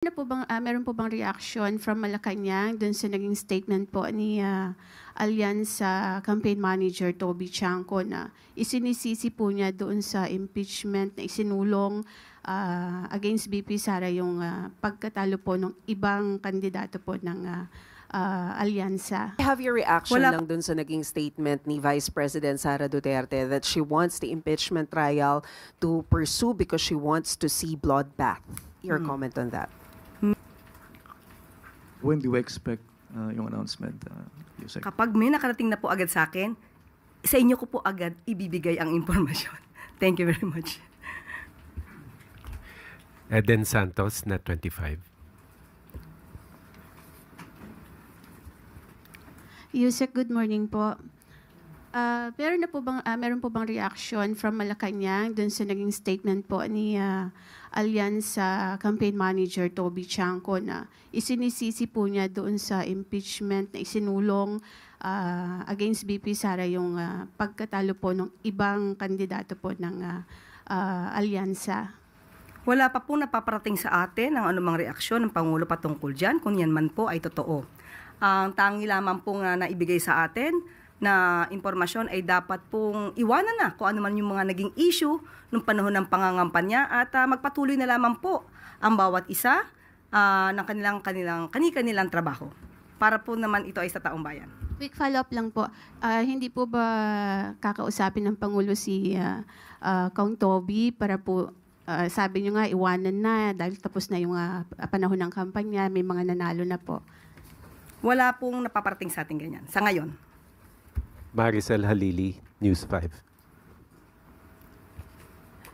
Meron po bang reaction from Malacanang dun sa naging statement po ni Alyansa Campaign Manager Toby Chanco na isinisisi po niya doon sa impeachment na isinulong against BP Sara yung pagkatalo po ng ibang kandidato po ng Alyansa? Have your reaction lang dun sa naging statement ni Vice President Sara Duterte that she wants the impeachment trial to pursue because she wants to see bloodbath? Your comment on that? When do we expect yung announcement, Yusek? Kapag may nakarating na po agad sa akin, sa inyo ko po agad ibibigay ang impormasyon. Thank you very much. Eden Santos, Net 25. Yusek, good morning po. Meron po bang reaction from Malacanang dun sa naging statement po ni Alyansa Campaign Manager Toby Chanco na isinisisi po niya doon sa impeachment na isinulong against BP Sara yung pagkatalo po ng ibang kandidato po ng Alyansa? Wala pa po napaparating sa atin ang anumang reaksyon ng Pangulo patungkol dyan, kung yan man po ay totoo. Ang tangi lamang po na naibigay sa atin na impormasyon ay dapat pong iwanan na kung ano man yung mga naging issue nung panahon ng pangangampanya at magpatuloy na lamang po ang bawat isa ng kanilang trabaho para po naman ito ay sa taong bayan. Quick follow-up lang po. Hindi po ba kakausapin ng Pangulo si Kong Toby para po sabi niyo nga iwanan na dahil tapos na yung panahon ng kampanya, may mga nanalo na po? Wala pong napaparating sa atin ganyan sa ngayon. Maricel Halili, News 5.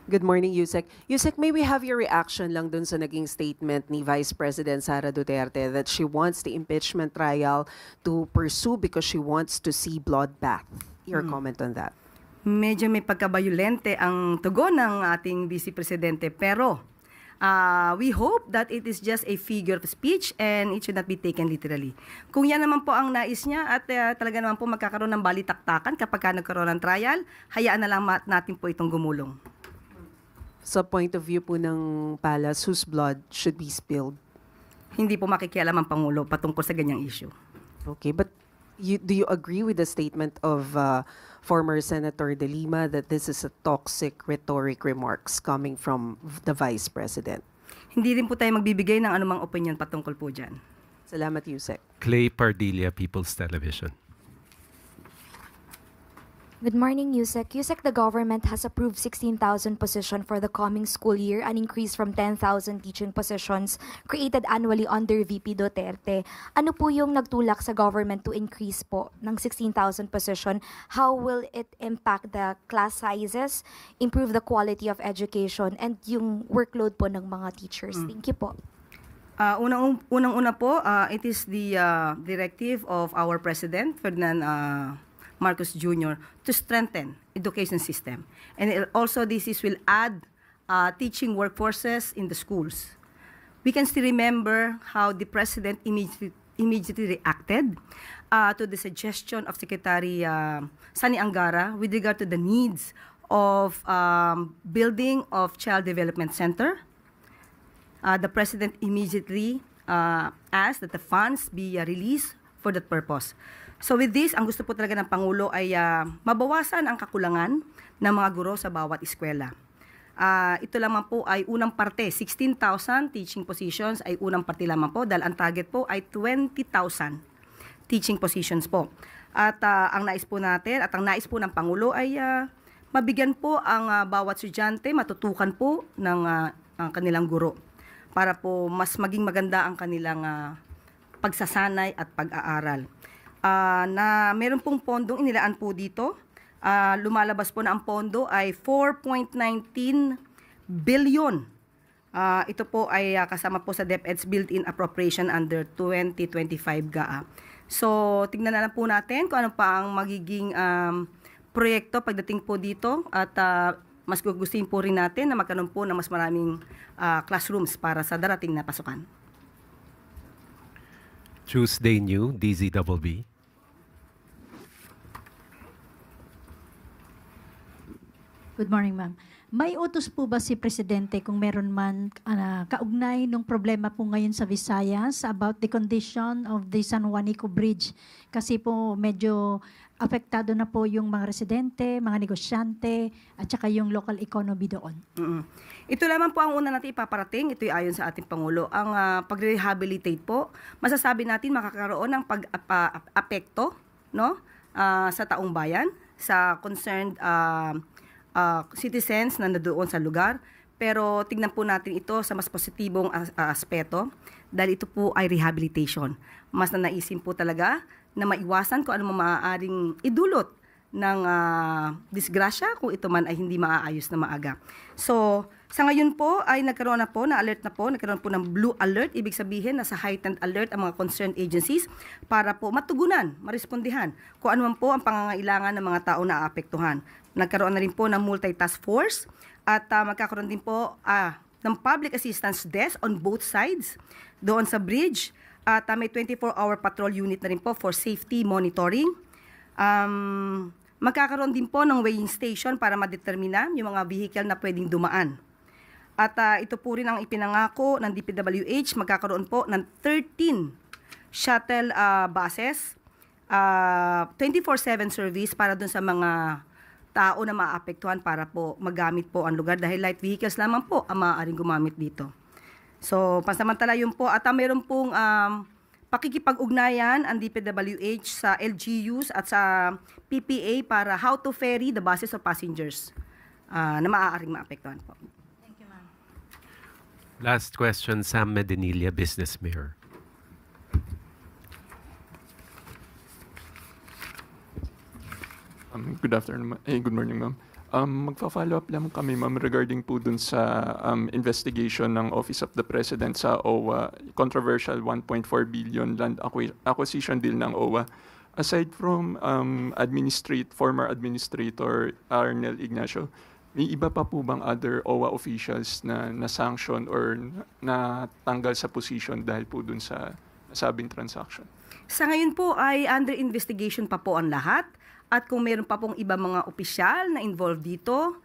Good morning, Yusek. Yusek, may we have your reaction lang dun sa naging statement ni Vice President Sara Duterte that she wants the impeachment trial to pursue because she wants to see bloodbath? Your comment on that? Medyo may pagkabayolente ang tugon ng ating Vice Presidente, pero we hope that it is just a figure of speech and it should not be taken literally. Kung yan naman po ang nais niya at talaga naman po magkakaroon ng balitaktakan kapag nagkaroon ng trial, hayaan na lang natin po itong gumulong. Sa point of view po ng Palace, whose blood should be spilled? Hindi po makikialam ang Pangulo patungkol sa ganyang issue. Okay, but do you agree with the statement of former Senator De Lima that this is a toxic rhetoric remarks coming from the Vice President? Hindi rin po tayo magbibigay ng anumang opinion patungkol po dyan. Salamat, Yusek. Clay Pardilla, People's Television. Good morning, Yusek. Yusek, the government has approved 16,000 positions for the coming school year, an increase from 10,000 teaching positions created annually under VP Duterte. Ano po yung nagtulak sa government to increase po ng 16,000 position? How will it impact the class sizes, improve the quality of education, and yung workload po ng mga teachers? Thank you po. Unang-una po, it is the directive of our President, Ferdinand Marcos Jr. to strengthen education system. And also this will add teaching workforces in the schools. We can still remember how the President immediately reacted to the suggestion of Secretary Sani Angara with regard to the needs of building of Child Development Center. The President immediately asked that the funds be released for that purpose. So with this, ang gusto po talaga ng Pangulo ay mabawasan ang kakulangan ng mga guro sa bawat eskwela. Ito lamang po ay unang parte, 16,000 teaching positions ay unang parte lamang po dahil ang target po ay 20,000 teaching positions po. At ang nais po natin at ang nais po ng Pangulo ay mabigyan po ang bawat estudyante, matutukan po ng ang kanilang guro para po mas maging maganda ang kanilang pagsasanay at pag-aaral. Na meron pong pondong inilaan po dito. Lumalabas po na ang pondo ay 4.19 billion. Ito po ay kasama po sa DepEd's built-in appropriation under 2025 GAA. So, tignan na lang po natin kung ano pa ang magiging proyekto pagdating po dito at mas gugustuhin po rin natin na magkaroon po ng mas maraming classrooms para sa darating na pasukan. Tuesday New, DZBB. Good morning, ma'am. May utos po ba si Presidente kung meron man kaugnay ng problema po ngayon sa Visayas about the condition of the San Juanico Bridge? Kasi po medyo apektado na po yung mga residente, mga negosyante, at saka yung local economy doon. Ito naman po ang una natin ipaparating. Ito'y ayon sa ating Pangulo. Ang pag-rehabilitate po, masasabi natin makakaroon ng pag-apekto, no? Sa taong bayan, sa concerned citizens na nandoon sa lugar. Pero tignan po natin ito sa mas positibong aspeto dahil ito po ay rehabilitation. Mas nanaisin po talaga na maiwasan kung ano maaaring idulot ng disgrasya kung ito man ay hindi maaayos na maaga. So, sa ngayon po ay nagkaroon ng blue alert. Ibig sabihin nasa heightened alert ang mga concerned agencies para po matugunan, marespondihan kung ano man po ang pangangailangan ng mga tao na aapektuhan. Nagkaroon na rin po ng multi-task force at magkakaroon din po ng public assistance desk on both sides doon sa bridge. At may 24-hour patrol unit na rin po for safety monitoring. Magkakaroon din po ng weighing station para madetermina yung mga vehicle na pwedeng dumaan. At ito po rin ang ipinangako ng DPWH, magkakaroon po ng 13 shuttle buses, 24/7 service para dun sa mga tao na maapektuhan para po magamit po ang lugar dahil light vehicles lamang po ang maaaring gumamit dito. So, pansamantala yun po. At mayroon pong pakikipag-ugnayan ang DPWH sa LGUs at sa PPA para how to ferry the buses of passengers na maaaring maapektuhan po. Thank you, ma'am. Last question, Sam Medinilla, Business Mirror. Good afternoon, good morning, ma'am. Magfa-follow up lang kami, ma'am, regarding po dun sa investigation ng Office of the President sa OWA, controversial 1.4 billion land acquisition deal ng OWA. Aside from former administrator Arnel Ignacio, may iba pa po bang other OWA officials na na-sanction or natanggal sa position dahil po dun sa nasabing transaction? Sa ngayon po ay under investigation pa po ang lahat. At kung meron pa pong iba mga opisyal na involved dito,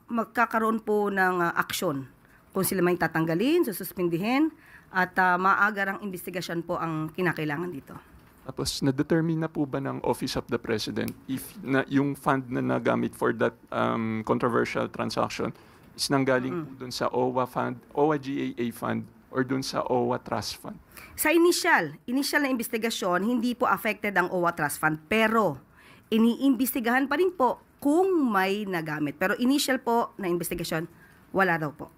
magkakaroon po ng aksyon. Kung sila may tatanggalin, sususpindihin, at maagarang investigasyon po ang kinakailangan dito. Tapos, na-determine na po ba ng Office of the President if yung fund na nagamit for that controversial transaction is nanggaling po dun sa OWA fund, OWA GAA fund, or dun sa OWA Trust Fund? Sa initial na investigasyon, hindi po affected ang OWA Trust Fund, pero iniimbestigahan pa rin po kung may nagamit. Pero initial po na investigasyon, wala daw po.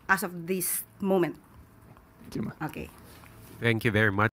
As of this moment. Thank you, ma'am. Okay. Thank you very much.